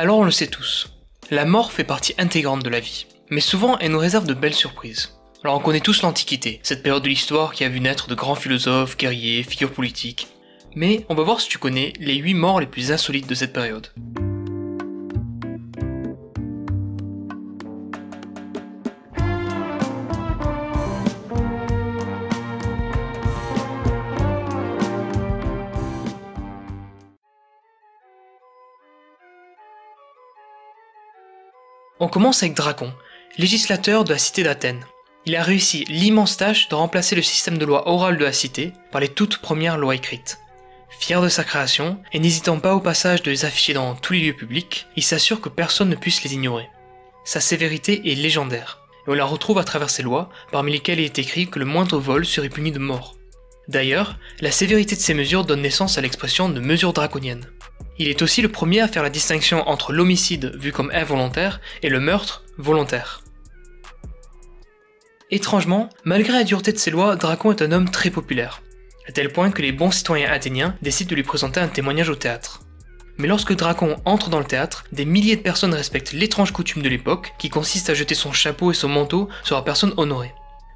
Alors on le sait tous, la mort fait partie intégrante de la vie, mais souvent elle nous réserve de belles surprises. Alors on connaît tous l'Antiquité, cette période de l'histoire qui a vu naître de grands philosophes, guerriers, figures politiques. Mais on va voir si tu connais les 8 morts les plus insolites de cette période. On commence avec Dracon, législateur de la cité d'Athènes. Il a réussi l'immense tâche de remplacer le système de loi orale de la cité par les toutes premières lois écrites. Fier de sa création, et n'hésitant pas au passage de les afficher dans tous les lieux publics, il s'assure que personne ne puisse les ignorer. Sa sévérité est légendaire, et on la retrouve à travers ses lois, parmi lesquelles il est écrit que le moindre vol serait puni de mort. D'ailleurs, la sévérité de ces mesures donne naissance à l'expression de mesures draconiennes. Il est aussi le premier à faire la distinction entre l'homicide vu comme involontaire et le meurtre volontaire. Étrangement, malgré la dureté de ses lois, Dracon est un homme très populaire, à tel point que les bons citoyens athéniens décident de lui présenter un témoignage au théâtre. Mais lorsque Dracon entre dans le théâtre, des milliers de personnes respectent l'étrange coutume de l'époque qui consiste à jeter son chapeau et son manteau sur la personne honorée.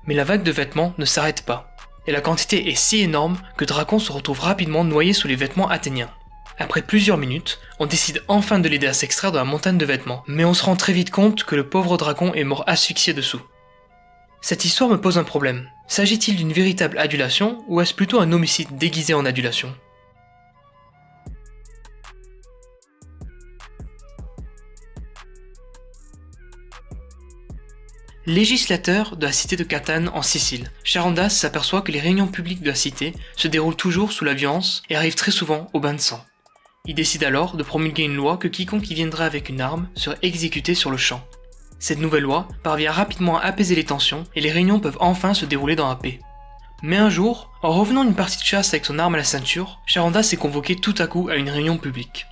Mais la vague de vêtements ne s'arrête pas, et la quantité est si énorme que Dracon se retrouve rapidement noyé sous les vêtements athéniens. Après plusieurs minutes, on décide enfin de l'aider à s'extraire de la montagne de vêtements, mais on se rend très vite compte que le pauvre Dracon est mort asphyxié dessous. Cette histoire me pose un problème. S'agit-il d'une véritable adulation, ou est-ce plutôt un homicide déguisé en adulation ? Législateur de la cité de Catane en Sicile, Charondas s'aperçoit que les réunions publiques de la cité se déroulent toujours sous la violence et arrivent très souvent au bain de sang. Il décide alors de promulguer une loi que quiconque y viendrait avec une arme serait exécuté sur le champ. Cette nouvelle loi parvient rapidement à apaiser les tensions et les réunions peuvent enfin se dérouler dans la paix. Mais un jour, en revenant d'une partie de chasse avec son arme à la ceinture, Charondas est convoqué tout à coup à une réunion publique.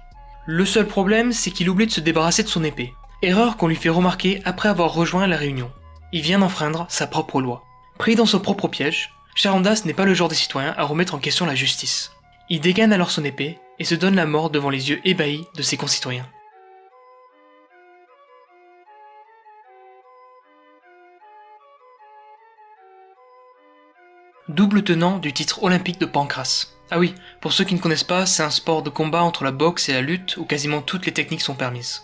Le seul problème, c'est qu'il oublie de se débarrasser de son épée, erreur qu'on lui fait remarquer après avoir rejoint la réunion. Il vient d'enfreindre sa propre loi. Pris dans son propre piège, Charondas n'est pas le genre de citoyen à remettre en question la justice. Il dégaine alors son épée et se donne la mort devant les yeux ébahis de ses concitoyens. Double tenant du titre olympique de Pancrace. Ah oui, pour ceux qui ne connaissent pas, c'est un sport de combat entre la boxe et la lutte où quasiment toutes les techniques sont permises.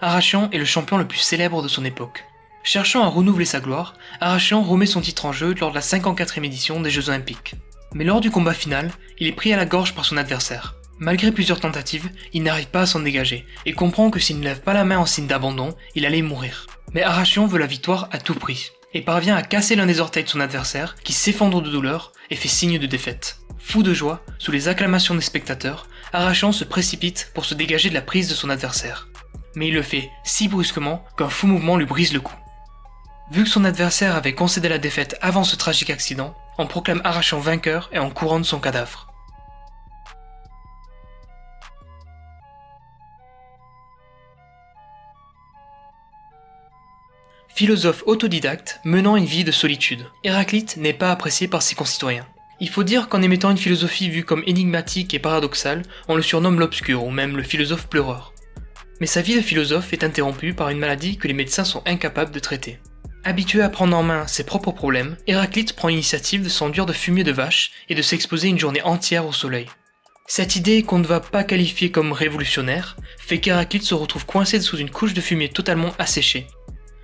Arachian est le champion le plus célèbre de son époque. Cherchant à renouveler sa gloire, Arachian remet son titre en jeu lors de la 54e édition des Jeux Olympiques. Mais lors du combat final, il est pris à la gorge par son adversaire. Malgré plusieurs tentatives, il n'arrive pas à s'en dégager, et comprend que s'il ne lève pas la main en signe d'abandon, il allait mourir. Mais Arachian veut la victoire à tout prix, et parvient à casser l'un des orteils de son adversaire, qui s'effondre de douleur et fait signe de défaite. Fou de joie, sous les acclamations des spectateurs, Arachian se précipite pour se dégager de la prise de son adversaire. Mais il le fait si brusquement qu'un fou mouvement lui brise le cou. Vu que son adversaire avait concédé la défaite avant ce tragique accident, on proclame Arachian vainqueur et on couronne son cadavre. Philosophe autodidacte menant une vie de solitude, Héraclite n'est pas apprécié par ses concitoyens. Il faut dire qu'en émettant une philosophie vue comme énigmatique et paradoxale, on le surnomme l'obscur ou même le philosophe pleureur. Mais sa vie de philosophe est interrompue par une maladie que les médecins sont incapables de traiter. Habitué à prendre en main ses propres problèmes, Héraclite prend l'initiative de s'enduire de fumier de vache et de s'exposer une journée entière au soleil. Cette idée, qu'on ne va pas qualifier comme révolutionnaire, fait qu'Héraclite se retrouve coincé sous une couche de fumier totalement asséchée.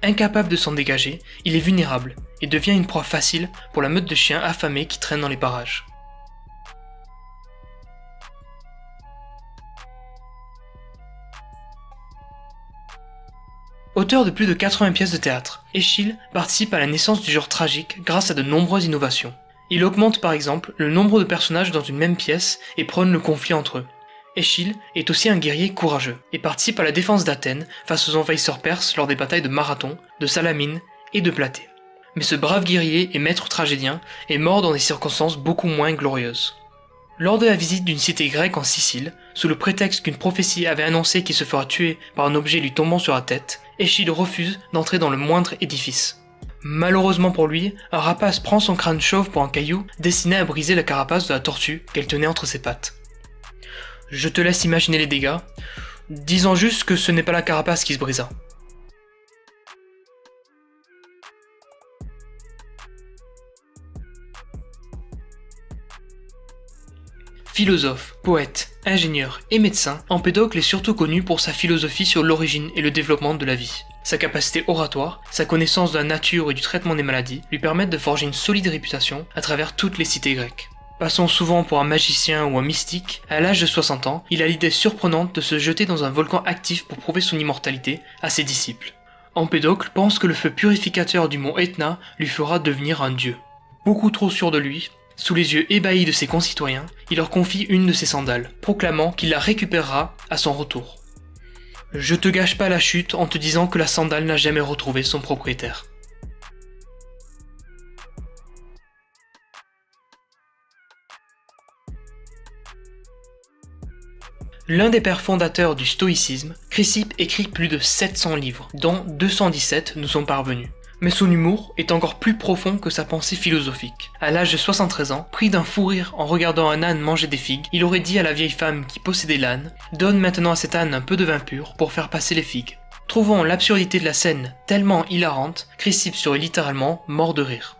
Incapable de s'en dégager, il est vulnérable et devient une proie facile pour la meute de chiens affamés qui traînent dans les parages. Auteur de plus de 80 pièces de théâtre, Échille participe à la naissance du genre tragique grâce à de nombreuses innovations. Il augmente par exemple le nombre de personnages dans une même pièce et prône le conflit entre eux. Échille est aussi un guerrier courageux et participe à la défense d'Athènes face aux envahisseurs perses lors des batailles de Marathon, de Salamine et de Platée. Mais ce brave guerrier et maître tragédien est mort dans des circonstances beaucoup moins glorieuses. Lors de la visite d'une cité grecque en Sicile, sous le prétexte qu'une prophétie avait annoncé qu'il se fera tuer par un objet lui tombant sur la tête, Échille refuse d'entrer dans le moindre édifice. Malheureusement pour lui, un rapace prend son crâne chauve pour un caillou destiné à briser la carapace de la tortue qu'elle tenait entre ses pattes. Je te laisse imaginer les dégâts. Disons juste que ce n'est pas la carapace qui se brisa. Philosophe, poète, ingénieur et médecin, Empédocle est surtout connu pour sa philosophie sur l'origine et le développement de la vie. Sa capacité oratoire, sa connaissance de la nature et du traitement des maladies lui permettent de forger une solide réputation à travers toutes les cités grecques. Passant souvent pour un magicien ou un mystique, à l'âge de 60 ans, il a l'idée surprenante de se jeter dans un volcan actif pour prouver son immortalité à ses disciples. Empédocle pense que le feu purificateur du mont Etna lui fera devenir un dieu. Beaucoup trop sûr de lui, sous les yeux ébahis de ses concitoyens, il leur confie une de ses sandales, proclamant qu'il la récupérera à son retour. Je te gâche pas la chute en te disant que la sandale n'a jamais retrouvé son propriétaire. L'un des pères fondateurs du stoïcisme, Chrysippe écrit plus de 700 livres, dont 217 nous sont parvenus. Mais son humour est encore plus profond que sa pensée philosophique. À l'âge de 73 ans, pris d'un fou rire en regardant un âne manger des figues, il aurait dit à la vieille femme qui possédait l'âne « Donne maintenant à cet âne un peu de vin pur pour faire passer les figues ». Trouvant l'absurdité de la scène tellement hilarante, Chrysippe serait littéralement mort de rire.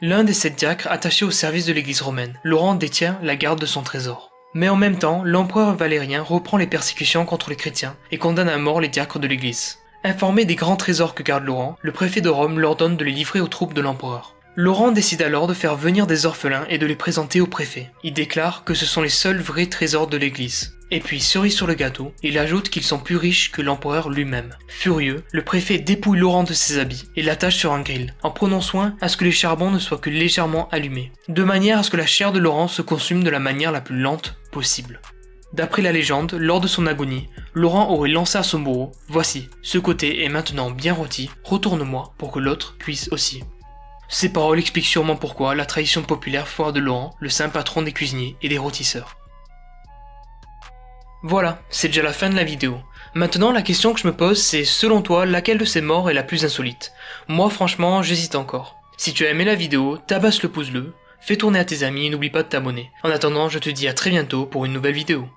L'un des 7 diacres attachés au service de l'église romaine, Laurent détient la garde de son trésor. Mais en même temps, l'empereur Valérien reprend les persécutions contre les chrétiens et condamne à mort les diacres de l'église. Informé des grands trésors que garde Laurent, le préfet de Rome l'ordonne de les livrer aux troupes de l'empereur. Laurent décide alors de faire venir des orphelins et de les présenter au préfet. Il déclare que ce sont les seuls vrais trésors de l'église. Et puis, cerise sur le gâteau, il ajoute qu'ils sont plus riches que l'empereur lui-même. Furieux, le préfet dépouille Laurent de ses habits et l'attache sur un grill, en prenant soin à ce que les charbons ne soient que légèrement allumés, de manière à ce que la chair de Laurent se consume de la manière la plus lente possible. D'après la légende, lors de son agonie, Laurent aurait lancé à son bourreau « Voici, ce côté est maintenant bien rôti, retourne-moi pour que l'autre cuise aussi ». Ces paroles expliquent sûrement pourquoi la tradition populaire foire de Laurent, le saint patron des cuisiniers et des rôtisseurs. Voilà, c'est déjà la fin de la vidéo. Maintenant, la question que je me pose, c'est selon toi, laquelle de ces morts est la plus insolite? Moi, franchement, j'hésite encore. Si tu as aimé la vidéo, tabasse le pouce bleu, fais tourner à tes amis et n'oublie pas de t'abonner. En attendant, je te dis à très bientôt pour une nouvelle vidéo.